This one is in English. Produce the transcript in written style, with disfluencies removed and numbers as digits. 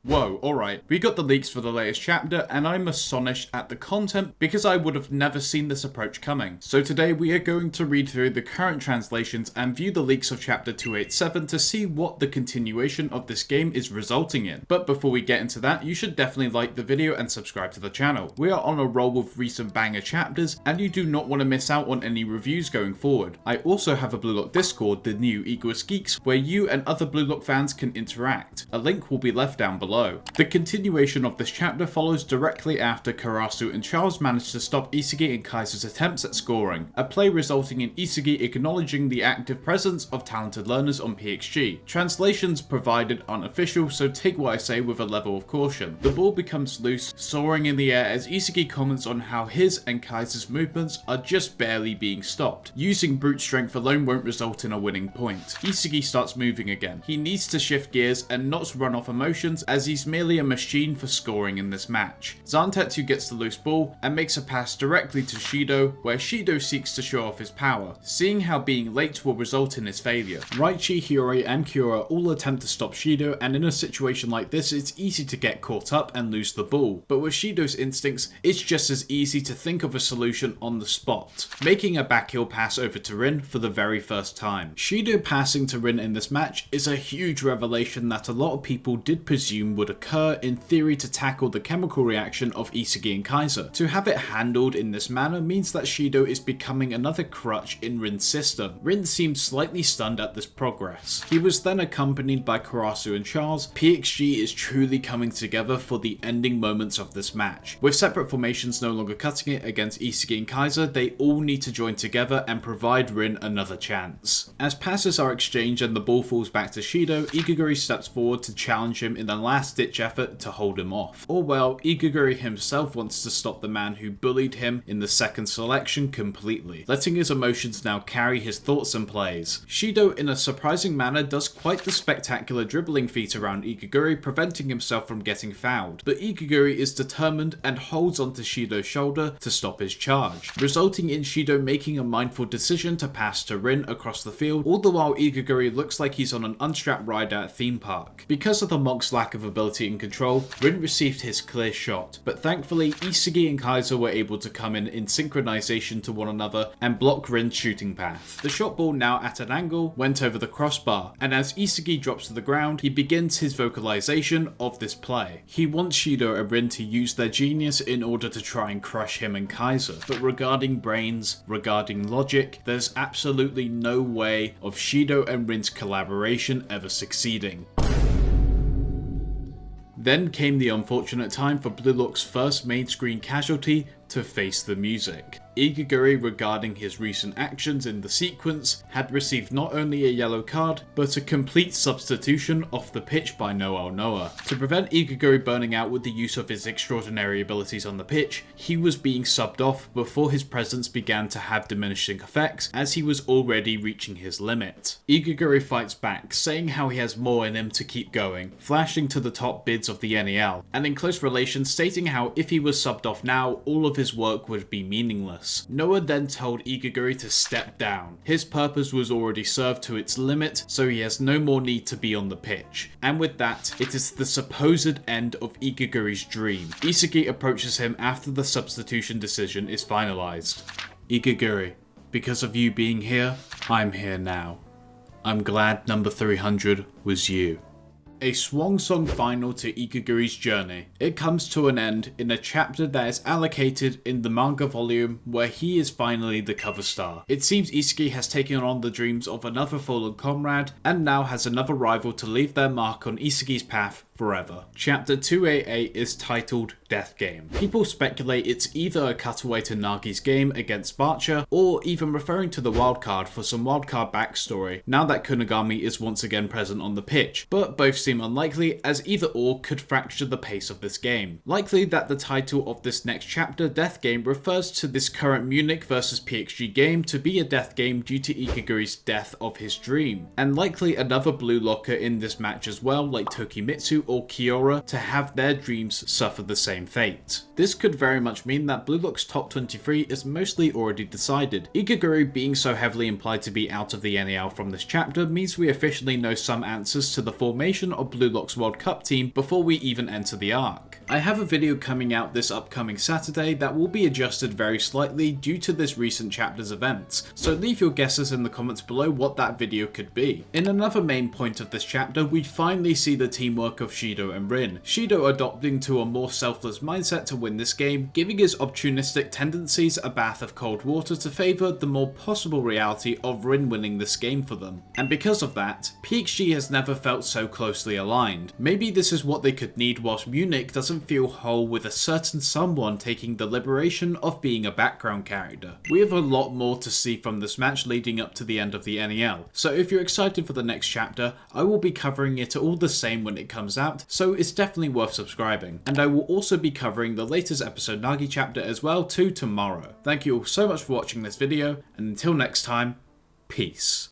Whoa, alright, we got the leaks for the latest chapter and I'm astonished at the content because I would have never seen this approach coming. So today we are going to read through the current translations and view the leaks of chapter 287 to see what the continuation of this game is resulting in. But before we get into that, you should definitely like the video and subscribe to the channel. We are on a roll with recent banger chapters and you do not want to miss out on any reviews going forward. I also have a Blue Lock Discord, the new Egotist Geeks, where you and other Blue Lock fans can interact. A link will be left down below. The continuation of this chapter follows directly after Karasu and Charles managed to stop Isagi and Kaiser's attempts at scoring, a play resulting in Isagi acknowledging the active presence of talented learners on PXG. Translations provided unofficial, so take what I say with a level of caution. The ball becomes loose, soaring in the air as Isagi comments on how his and Kaiser's movements are just barely being stopped. Using brute strength alone won't result in a winning point. Isagi starts moving again. He needs to shift gears and not run off emotions as he's merely a machine for scoring in this match. Zantetsu gets the loose ball and makes a pass directly to Shido, where Shido seeks to show off his power, seeing how being late will result in his failure. Raichi, Hiyori and Kyura all attempt to stop Shido, and in a situation like this it's easy to get caught up and lose the ball, but with Shido's instincts it's just as easy to think of a solution on the spot, making a backheel pass over to Rin for the very first time. Shido passing to Rin in this match is a huge revelation that a lot of people did presume would occur in theory to tackle the chemical reaction of Isagi and Kaiser. To have it handled in this manner means that Shido is becoming another crutch in Rin's system. Rin seems slightly stunned at this progress. He was then accompanied by Karasu and Charles. PXG is truly coming together for the ending moments of this match. With separate formations no longer cutting it against Isagi and Kaiser, they all need to join together and provide Rin another chance. As passes are exchanged and the ball falls back to Shido, Igaguri steps forward to challenge him in a last-ditch effort to hold him off. Or well, Igaguri himself wants to stop the man who bullied him in the second selection completely, letting his emotions now carry his thoughts and plays. Shido in a surprising manner does quite the spectacular dribbling feat around Igaguri, preventing himself from getting fouled, but Igaguri is determined and holds onto Shido's shoulder to stop his charge, resulting in Shido making a mindful decision to pass to Rin across the field, all the while Igaguri looks like he's on an unstrapped ride at a theme park. Because of the monk's lack of ability and control, Rin received his clear shot, but thankfully Isagi and Kaiser were able to come in synchronization to one another and block Rin's shooting path. The shot ball, now at an angle, went over the crossbar, and as Isagi drops to the ground, he begins his vocalization of this play. He wants Shido and Rin to use their genius in order to try and crush him and Kaiser, but regarding brains, regarding logic, there's absolutely no way of Shido and Rin's collaboration ever succeeding. Then came the unfortunate time for Blue Lock's first main screen casualty to face the music. Igaguri, regarding his recent actions in the sequence, had received not only a yellow card, but a complete substitution off the pitch by Noa. To prevent Igaguri burning out with the use of his extraordinary abilities on the pitch, he was being subbed off before his presence began to have diminishing effects, as he was already reaching his limit. Igaguri fights back, saying how he has more in him to keep going, flashing to the top bids of the NEL, and in close relation stating how if he was subbed off now, all of his work would be meaningless. Noah then told Igaguri to step down. His purpose was already served to its limit, so he has no more need to be on the pitch. And with that, it is the supposed end of Igaguri's dream. Isagi approaches him after the substitution decision is finalized. Igaguri, because of you being here, I'm here now. I'm glad number 300 was you. A swan song final to Igaguri's journey. It comes to an end in a chapter that is allocated in the manga volume where he is finally the cover star. It seems Isagi has taken on the dreams of another fallen comrade and now has another rival to leave their mark on Isagi's path forever. Chapter 288 is titled Death Game. People speculate it's either a cutaway to Nagi's game against Barcher, or even referring to the wildcard for some wildcard backstory now that Kunigami is once again present on the pitch, but both seem unlikely as either or could fracture the pace of this game. Likely that the title of this next chapter, Death Game, refers to this current Munich vs PXG game to be a death game due to Igaguri's death of his dream, and likely another blue locker in this match as well, like Tokimitsu or Kiora to have their dreams suffer the same fate. This could very much mean that BLUELOCK's top 23 is mostly already decided. Igaguri being so heavily implied to be out of the NEL from this chapter means we officially know some answers to the formation of BLUELOCK's World Cup team before we even enter the arc. I have a video coming out this upcoming Saturday that will be adjusted very slightly due to this recent chapter's events, so leave your guesses in the comments below what that video could be. In another main point of this chapter, we finally see the teamwork of Shido and Rin. Shido adopting to a more selfless mindset to win this game, giving his opportunistic tendencies a bath of cold water to favour the more possible reality of Rin winning this game for them. And because of that, PXG has never felt so closely aligned. Maybe this is what they could need whilst Munich doesn't feel whole with a certain someone taking the liberation of being a background character. We have a lot more to see from this match leading up to the end of the NEL, so if you're excited for the next chapter, I will be covering it all the same when it comes out, so it's definitely worth subscribing. And I will also be covering the latest episode Nagi chapter as well too tomorrow. Thank you all so much for watching this video, and until next time, peace.